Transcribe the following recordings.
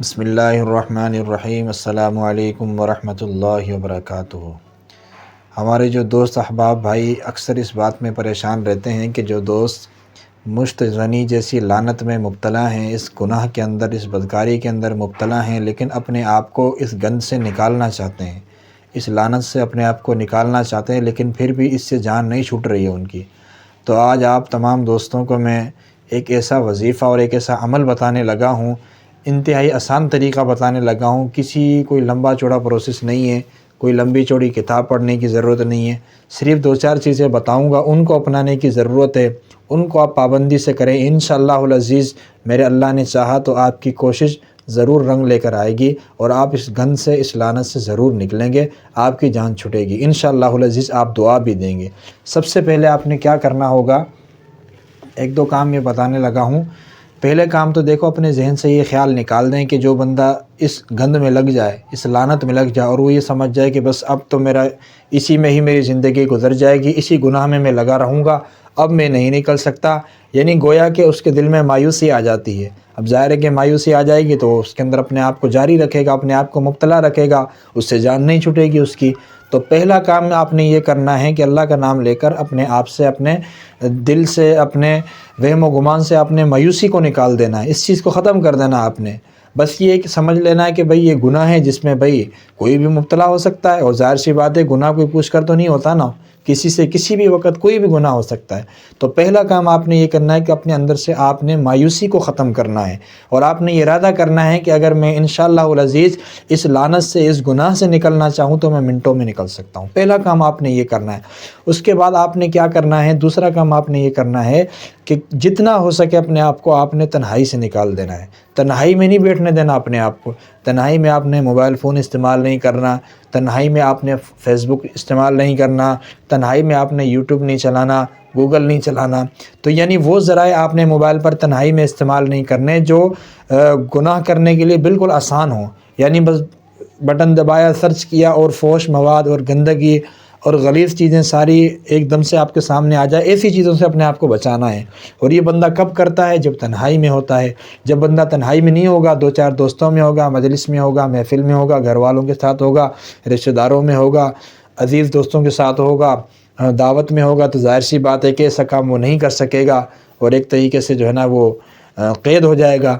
بسم اللہ الرحمن الرحیم۔ السلام علیکم ورحمۃ اللہ وبرکاتہ۔ ہمارے جو دوست احباب بھائی اکثر اس بات میں پریشان رہتے ہیں کہ جو دوست مشت زنی جیسی لعنت میں مبتلا ہیں، اس گناہ کے اندر، اس بدکاری کے اندر مبتلا ہیں، لیکن اپنے آپ کو اس گند سے نکالنا چاہتے ہیں، اس لعنت سے اپنے آپ کو نکالنا چاہتے ہیں، لیکن پھر بھی اس سے جان نہیں چھوٹ رہی ہے ان کی۔ تو آج آپ تمام دوستوں کو میں ایک ایسا وظیفہ اور ایک ایسا عمل بتانے لگا ہوں، انتہائی آسان طریقہ بتانے لگا ہوں۔ کوئی لمبا چوڑا پروسیس نہیں ہے، کوئی لمبی چوڑی کتاب پڑھنے کی ضرورت نہیں ہے، صرف دو چار چیزیں بتاؤں گا، ان کو اپنانے کی ضرورت ہے، ان کو آپ پابندی سے کریں۔ انشاءاللہ العزیز میرے اللہ نے چاہا تو آپ کی کوشش ضرور رنگ لے کر آئے گی اور آپ اس گند سے، اس لعنت سے ضرور نکلیں گے، آپ کی جان چھٹے گی انشاءاللہ العزیز، آپ دعا بھی دیں گے۔ سب سے پہلے آپ نے کیا کرنا ہوگا، ایک دو کام یہ بتانے لگا ہوں۔ پہلے کام تو دیکھو، اپنے ذہن سے یہ خیال نکال دیں کہ جو بندہ اس گند میں لگ جائے، اس لعنت میں لگ جائے، اور وہ یہ سمجھ جائے کہ بس اب تو اسی میں ہی میری زندگی گزر جائے گی، اسی گناہ میں لگا رہوں گا، اب میں نہیں نکل سکتا، یعنی گویا کہ اس کے دل میں مایوسی آ جاتی ہے۔ اب ظاہر ہے کہ مایوسی آ جائے گی تو اس کے اندر اپنے آپ کو جاری رکھے گا، اپنے آپ کو مبتلا رکھے گا، اس سے جان نہیں چھوٹے گی اس کی۔ تو پہلا کام آپ نے یہ کرنا ہے کہ اللہ کا نام لے کر اپنے آپ سے، اپنے دل سے، اپنے وہم و گمان سے اپنے مایوسی کو نکال دینا ہے، اس چیز کو ختم کر دینا آپ نے۔ بس یہ کہ سمجھ لینا ہے کہ بھئی یہ گناہ ہے جس میں بھئی کوئی بھی مبتلا ہو سکتا ہے، اور ظاہر سی بات ہے گناہ کوئی پوچھ کر تو نہیں ہوتا نا، کسی سے کسی بھی وقت کوئی بھی گناہ ہو سکتا ہے۔ تو پہلا کام آپ نے یہ کرنا ہے کہ اپنے اندر سے آپ نے مایوسی کو ختم کرنا ہے، اور آپ نے یہ ارادہ کرنا ہے کہ اگر میں انشاءاللہ العزیز اس لعنت سے، اس گناہ سے نکلنا چاہوں تو میں منٹوں میں نکل سکتا ہوں۔ پہلا کام آپ نے یہ کرنا ہے۔ اس کے بعد آپ نے کیا کرنا ہے، دوسرا کام آپ نے یہ کرنا ہے کہ جتنا ہو سکے اپنے آپ کو آپ نے تنہائی سے نکال دینا ہے۔ تنہائی میں نہیں بیٹھنے دینا اپنے آپ کو، تنہائی میں آپ نے موبائل فون استعمال نہیں کرنا، تنہائی میں آپ نے فیس بک استعمال نہیں کرنا، تنہائی میں آپ نے یوٹیوب نہیں چلانا، گوگل نہیں چلانا۔ تو یعنی وہ ذرائع آپ نے موبائل پر تنہائی میں استعمال نہیں کرنے جو گناہ کرنے کے لیے بالکل آسان ہوں، یعنی بس بٹن دبایا، سرچ کیا، اور فحش مواد اور گندگی اور غلیظ چیزیں ساری ایک دم سے آپ کے سامنے آ جائے، ایسی چیزوں سے اپنے آپ کو بچانا ہے۔ اور یہ بندہ کب کرتا ہے؟ جب تنہائی میں ہوتا ہے۔ جب بندہ تنہائی میں نہیں ہوگا، دو چار دوستوں میں ہوگا، مجلس میں ہوگا، محفل میں ہوگا، گھر والوں کے ساتھ ہوگا، رشتہ داروں میں ہوگا، عزیز دوستوں کے ساتھ ہوگا، دعوت میں ہوگا، تو ظاہر سی بات ہے کہ ایسا کام وہ نہیں کر سکے گا، اور ایک طریقے سے جو ہے نا وہ قید ہو جائے گا۔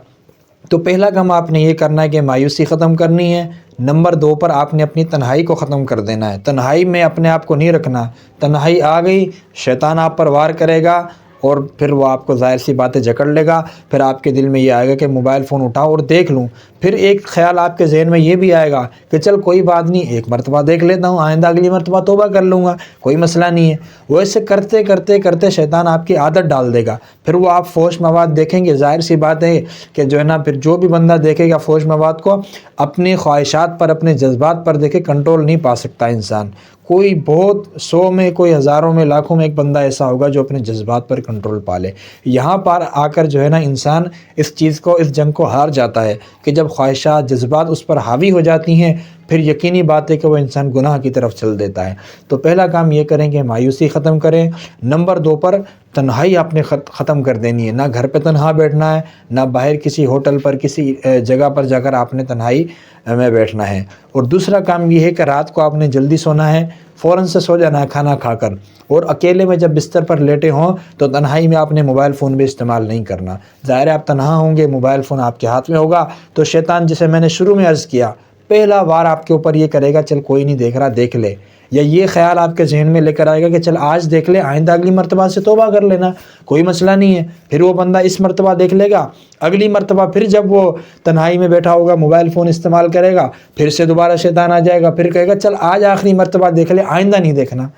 تو پہلا کام آپ نے یہ کرنا ہے کہ مایوسی ختم کرنی ہے۔ نمبر 2 پر آپ نے اپنی تنہائی کو ختم کر دینا ہے۔ تنہائی میں اپنے آپ کو نہیں رکھنا، تنہائی آ گئی، شیطان آپ پر وار کرے گا، اور پھر وہ آپ کو ظاہر سی باتیں جکڑ لے گا۔ پھر آپ کے دل میں یہ آئے گا کہ موبائل فون اٹھاؤ اور دیکھ لوں۔ پھر ایک خیال آپ کے ذہن میں یہ بھی آئے گا کہ چل کوئی بات نہیں، ایک مرتبہ دیکھ لیتا ہوں، آئندہ اگلی مرتبہ توبہ کر لوں گا، کوئی مسئلہ نہیں ہے۔ وہ ایسے کرتے کرتے کرتے شیطان آپ کی عادت ڈال دے گا، پھر وہ آپ فحش مواد دیکھیں گے۔ ظاہر سی بات ہے کہ جو ہے نا پھر جو بھی بندہ دیکھے گا فحش مواد کو، اپنی خواہشات پر، اپنے جذبات پر دیکھے کنٹرول نہیں پا سکتا انسان۔ کوئی بہت 100 میں، کوئی ہزاروں میں، لاکھوں میں ایک بندہ ایسا ہوگا جو اپنے جذبات پر کنٹرول پا لے۔ یہاں پر آ کر جو ہے نا انسان اس چیز کو، اس جنگ کو ہار جاتا ہے کہ جب خواہشات، جذبات اس پر حاوی ہو جاتی ہیں، پھر یقینی بات ہے کہ وہ انسان گناہ کی طرف چل دیتا ہے۔ تو پہلا کام یہ کریں کہ مایوسی ختم کریں۔ نمبر 2 پر تنہائی آپ نے ختم کر دینی ہے۔ نہ گھر پہ تنہا بیٹھنا ہے، نہ باہر کسی ہوٹل پر، کسی جگہ پر جا کر آپ نے تنہائی میں بیٹھنا ہے۔ اور دوسرا کام یہ ہے کہ رات کو آپ نے جلدی سونا ہے، فوراً سے سو جانا ہے کھانا کھا کر، اور اکیلے میں جب بستر پر لیٹے ہوں تو تنہائی میں آپ نے موبائل فون بھی استعمال نہیں کرنا۔ ظاہر ہے آپ تنہا ہوں گے، موبائل فون آپ کے ہاتھ میں ہوگا، تو شیطان، جسے میں نے شروع میں عرض کیا، پہلا وار آپ کے اوپر یہ کرے گا چل کوئی نہیں دیکھ رہا، دیکھ لے، یا یہ خیال آپ کے ذہن میں لے کر آئے گا کہ چل آج دیکھ لے، آئندہ اگلی مرتبہ سے توبہ کر لینا، کوئی مسئلہ نہیں ہے۔ پھر وہ بندہ اس مرتبہ دیکھ لے گا، اگلی مرتبہ پھر جب وہ تنہائی میں بیٹھا ہوگا، موبائل فون استعمال کرے گا، پھر سے دوبارہ شیطان آ جائے گا، پھر کہے گا چل آج آخری مرتبہ دیکھ لے، آئندہ نہیں دیکھنا۔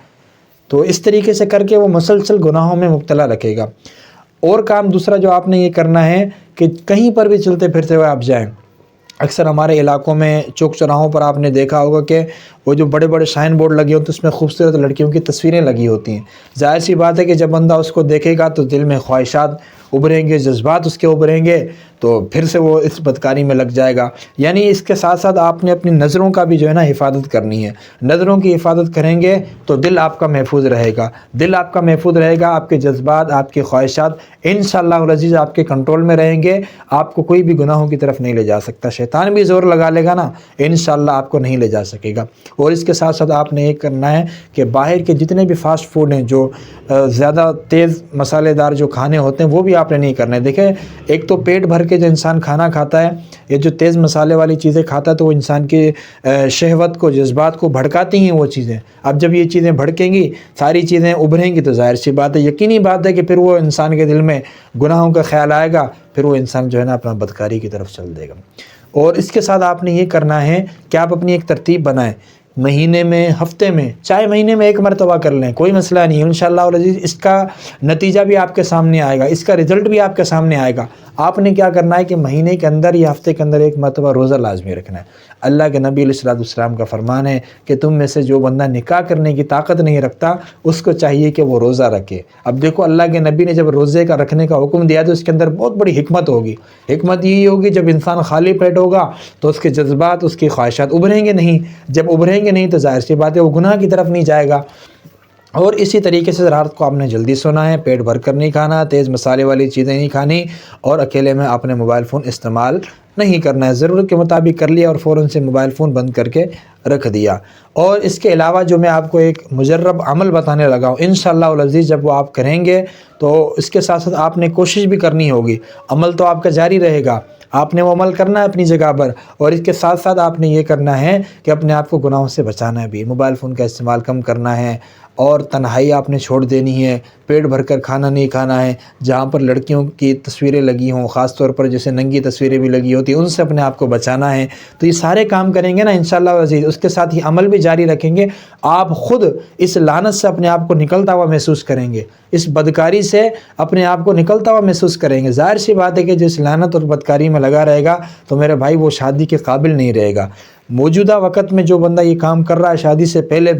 تو اس طریقے سے کر کے وہ مسلسل گناہوں میں مبتلا رکھے گا۔ اور کام دوسرا جو آپ نے یہ کرنا ہے کہ کہیں پر بھی چلتے پھرتے ہوئے آپ جائیں، اکثر ہمارے علاقوں میں چوک چوراہوں پر آپ نے دیکھا ہوگا کہ وہ جو بڑے بڑے سائن بورڈ لگے ہوتے ہیں، اس میں خوبصورت لڑکیوں کی تصویریں لگی ہوتی ہیں۔ ظاہر سی بات ہے کہ جب بندہ اس کو دیکھے گا تو دل میں خواہشات ابھریں گے، جذبات اس کے ابھریں گے، تو پھر سے وہ اس بدکاری میں لگ جائے گا۔ یعنی اس کے ساتھ ساتھ آپ نے اپنی نظروں کا بھی جو ہے نا حفاظت کرنی ہے۔ نظروں کی حفاظت کریں گے تو دل آپ کا محفوظ رہے گا، دل آپ کا محفوظ رہے گا، آپ کے جذبات، آپ کی خواہشات انشاءاللہ العزیز آپ کے کنٹرول میں رہیں گے، آپ کو کوئی بھی گناہوں کی طرف نہیں لے جا سکتا۔ شیطان بھی زور لگا لے گا نا، انشاءاللہ آپ کو نہیں لے جا سکے گا۔ اور اس کے ساتھ ساتھ آپ نے یہ کرنا ہے کہ باہر کے جتنے بھی فاسٹ فوڈ ہیں، جو زیادہ تیز مسالے دار جو کھانے ہوتے ہیں، وہ بھی آپ نے نہیں کرنے۔ دیکھیں، ایک تو پیٹ بھر کے جو انسان کھانا کھاتا ہے، یہ جو تیز مسالے والی چیزیں کھاتا ہے تو وہ انسان کی شہوت کو، جذبات کو بھڑکاتی ہیں وہ چیزیں۔ اب جب یہ چیزیں بھڑکیں گی، ساری چیزیں ابھریں گی، تو ظاہر سی بات ہے، یقینی بات ہے کہ پھر وہ انسان کے دل میں گناہوں کا خیال آئے گا، پھر وہ انسان جو ہے نا اپنا بدکاری کی طرف چل دے گا۔ اور اس کے ساتھ آپ نے یہ کرنا ہے کہ آپ اپنی ایک ترتیب بنائیں، مہینے میں، ہفتے میں، چاہے مہینے میں ایک مرتبہ کر لیں، کوئی مسئلہ نہیں، انشاءاللہ العزیز اس کا نتیجہ بھی آپ کے سامنے آئے گا، اس کا رزلٹ بھی آپ کے سامنے آئے گا۔ آپ نے کیا کرنا ہے کہ مہینے کے اندر یا ہفتے کے اندر ایک مرتبہ روزہ لازمی رکھنا ہے۔ اللہ کے نبی علیہ السلام کا فرمان ہے کہ تم میں سے جو بندہ نکاح کرنے کی طاقت نہیں رکھتا، اس کو چاہیے کہ وہ روزہ رکھے۔ اب دیکھو، اللہ کے نبی نے جب روزے کا رکھنے کا حکم دیا تو اس کے اندر بہت بڑی حکمت ہوگی۔ حکمت یہی ہوگی، جب انسان خالی پیٹ ہوگا تو اس کے جذبات، اس کی خواہشات ابھریں گے نہیں، جب ابھریں گے نہیں تو ظاہر سی بات ہے وہ گناہ کی طرف نہیں جائے گا۔ اور اسی طریقے سے رات کو آپ نے جلدی سونا ہے، پیٹ بھر کر نہیں کھانا، تیز مسالے والی چیزیں نہیں کھانی، اور اکیلے میں آپ نے موبائل فون استعمال نہیں کرنا ہے۔ ضرورت کے مطابق کر لیا اور فوراً سے موبائل فون بند کر کے رکھ دیا۔ اور اس کے علاوہ جو میں آپ کو ایک مجرب عمل بتانے لگا ہوں، انشاءاللہ العزیز جب وہ آپ کریں گے تو اس کے ساتھ ساتھ آپ نے کوشش بھی کرنی ہوگی۔ عمل تو آپ کا جاری رہے گا، آپ نے وہ عمل کرنا ہے اپنی جگہ پر، اور اس کے ساتھ ساتھ آپ نے یہ کرنا ہے کہ اپنے آپ کو گناہوں سے بچانا ہے بھی، موبائل فون کا استعمال کم کرنا ہے، اور تنہائی آپ نے چھوڑ دینی ہے، پیٹ بھر کر کھانا نہیں کھانا ہے، جہاں پر لڑکیوں کی تصویریں لگی ہوں، خاص طور پر جیسے ننگی تصویریں بھی لگی ہوتی ہیں، ان سے اپنے آپ کو بچانا ہے۔ تو یہ سارے کام کریں گے نا انشاءاللہ العزیز، اس کے ساتھ ہی عمل بھی جاری رکھیں گے، آپ خود اس لعنت سے اپنے آپ کو نکلتا ہوا محسوس کریں گے، اس بدکاری سے اپنے آپ کو نکلتا ہوا محسوس کریں گے۔ ظاہر سی بات ہے کہ جس لعنت اور بدکاری میں لگا رہے گا تو میرے بھائی وہ شادی کے قابل نہیں رہے گا۔ موجودہ وقت میں جو بندہ یہ کام کر رہا ہے شادی سے پہلے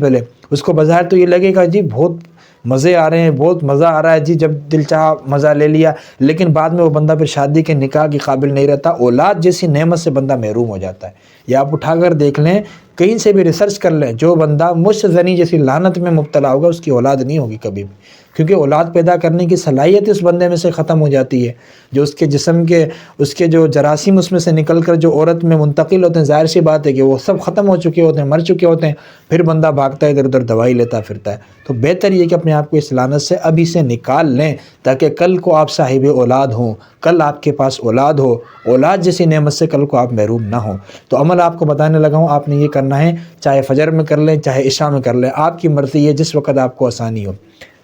اس کو بظاہر تو یہ لگے گا جی بہت مزے آ رہے ہیں، بہت مزہ آ رہا ہے جی، جب دل چاہا مزہ لے لیا، لیکن بعد میں وہ بندہ پھر شادی کے نکاح کے قابل نہیں رہتا، اولاد جیسی نعمت سے بندہ محروم ہو جاتا ہے۔ یا آپ اٹھا کر دیکھ لیں، کہیں سے بھی ریسرچ کر لیں، جو بندہ مشت زنی جیسی لعنت میں مبتلا ہوگا اس کی اولاد نہیں ہوگی کبھی بھی، کیونکہ اولاد پیدا کرنے کی صلاحیت اس بندے میں سے ختم ہو جاتی ہے۔ جو اس کے جسم کے، اس کے جو جراثیم اس میں سے نکل کر جو عورت میں منتقل ہوتے ہیں، ظاہر سی بات ہے کہ وہ سب ختم ہو چکے ہوتے ہیں، مر چکے ہوتے ہیں، پھر بندہ بھاگتا ہے ادھر ادھر دوائی لیتا پھرتا ہے۔ تو بہتر یہ کہ اپنے آپ کو اس لعنت سے ابھی سے نکال لیں، تاکہ کل کو آپ صاحب اولاد ہوں، کل آپ کے پاس اولاد ہو، اولاد جیسی نعمت سے کل کو آپ محروم نہ ہوں۔ تو عمل آپ کو بتانے لگا ہوں، آپ نے یہ کرنا ہے، چاہے فجر میں کر لیں، چاہے عشاء میں کر لیں، آپ کی مرضی ہے، جس وقت آپ کو آسانی ہو۔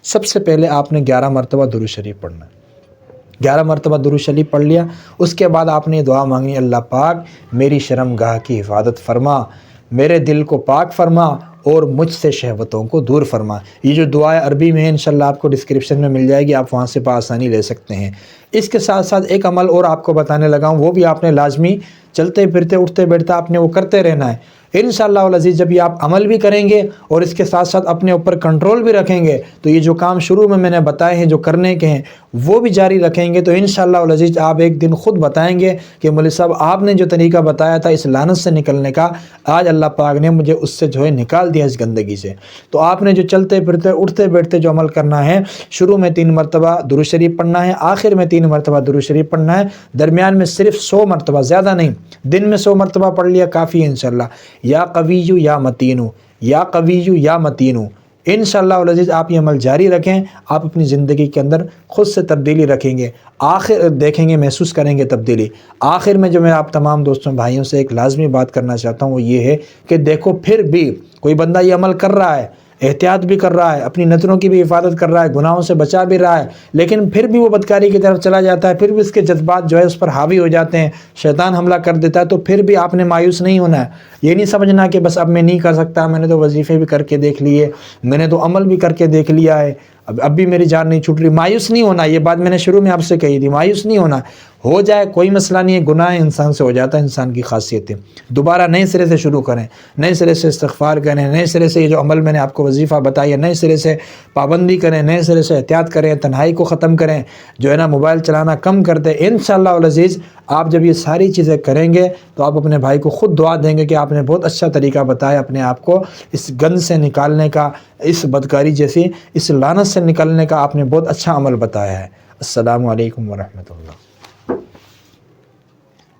سب سے پہلے آپ نے 11 مرتبہ درود شریف پڑھنا ہے۔ 11 مرتبہ درود شریف پڑھ لیا، اس کے بعد آپ نے دعا مانگنی، اللہ پاک میری شرمگاہ کی حفاظت فرما، میرے دل کو پاک فرما، اور مجھ سے شہوتوں کو دور فرما۔ یہ جو دعا عربی میں ہے انشاءاللہ آپ کو ڈسکرپشن میں مل جائے گی، آپ وہاں سے بآسانی لے سکتے ہیں۔ اس کے ساتھ ساتھ ایک عمل اور آپ کو بتانے لگا ہوں، وہ بھی آپ نے لازمی چلتے پھرتے اٹھتے بیٹھتے آپ نے وہ کرتے رہنا ہے۔ انشاءاللہ العزیز جب یہ آپ عمل بھی کریں گے اور اس کے ساتھ ساتھ اپنے اوپر کنٹرول بھی رکھیں گے، تو یہ جو کام شروع میں نے بتائے ہیں جو کرنے کے ہیں وہ بھی جاری رکھیں گے، تو انشاءاللہ العزیز آپ ایک دن خود بتائیں گے کہ مولوی صاحب آپ نے جو طریقہ بتایا تھا اس لعنت سے نکلنے کا، آج اللہ پاک نے مجھے اس سے جو ہے نکال دیا، اس گندگی سے۔ تو آپ نے جو چلتے پھرتے اٹھتے بیٹھتے جو عمل کرنا ہے، شروع میں 3 مرتبہ درود شریف پڑھنا ہے، آخر میں 3 مرتبہ درود شریف پڑھنا ہے، درمیان میں صرف 100 مرتبہ، زیادہ نہیں، دن میں 100 مرتبہ پڑھ لیا کافی ہے انشاءاللہ۔ یا قویو یا متینو، یا قویو یا متینو، انشاءاللہ العزیز آپ یہ عمل جاری رکھیں، آپ اپنی زندگی کے اندر خود سے تبدیلی رکھیں گے، آخر دیکھیں گے، محسوس کریں گے تبدیلی۔ آخر میں جو میں آپ تمام دوستوں بھائیوں سے ایک لازمی بات کرنا چاہتا ہوں وہ یہ ہے کہ دیکھو، پھر بھی کوئی بندہ یہ عمل کر رہا ہے، احتیاط بھی کر رہا ہے، اپنی نظروں کی بھی حفاظت کر رہا ہے، گناہوں سے بچا بھی رہا ہے، لیکن پھر بھی وہ بدکاری کی طرف چلا جاتا ہے، پھر بھی اس کے جذبات جو ہے اس پر حاوی ہو جاتے ہیں، شیطان حملہ کر دیتا ہے، تو پھر بھی آپ نے مایوس نہیں ہونا ہے۔ یہ نہیں سمجھنا کہ بس اب میں نہیں کر سکتا، میں نے تو وظیفے بھی کر کے دیکھ لیے، میں نے تو عمل بھی کر کے دیکھ لیا ہے، اب بھی میری جان نہیں چھوٹ رہی۔ مایوس نہیں ہونا، یہ بات میں نے شروع میں آپ سے کہی تھی، مایوس نہیں ہونا۔ ہو جائے کوئی مسئلہ نہیں ہے، گناہ انسان سے ہو جاتا ہے، انسان کی خاصیت ہے، دوبارہ نئے سرے سے شروع کریں، نئے سرے سے استغفار کریں، نئے سرے سے یہ جو عمل میں نے آپ کو وظیفہ بتایا نئے سرے سے پابندی کریں، نئے سرے سے احتیاط کریں، تنہائی کو ختم کریں، جو ہے نا موبائل چلانا کم کر دیں۔ انشاءاللہ العزیز آپ جب یہ ساری چیزیں کریں گے تو آپ اپنے بھائی کو خود دعا دیں گے کہ آپ نے بہت اچھا طریقہ بتایا اپنے آپ کو اس گند سے نکالنے کا، اس بدکاری جیسی اس لعنت سے نکلنے کا، آپ نے بہت اچھا عمل بتایا ہے۔ السلام علیکم ورحمۃ اللہ۔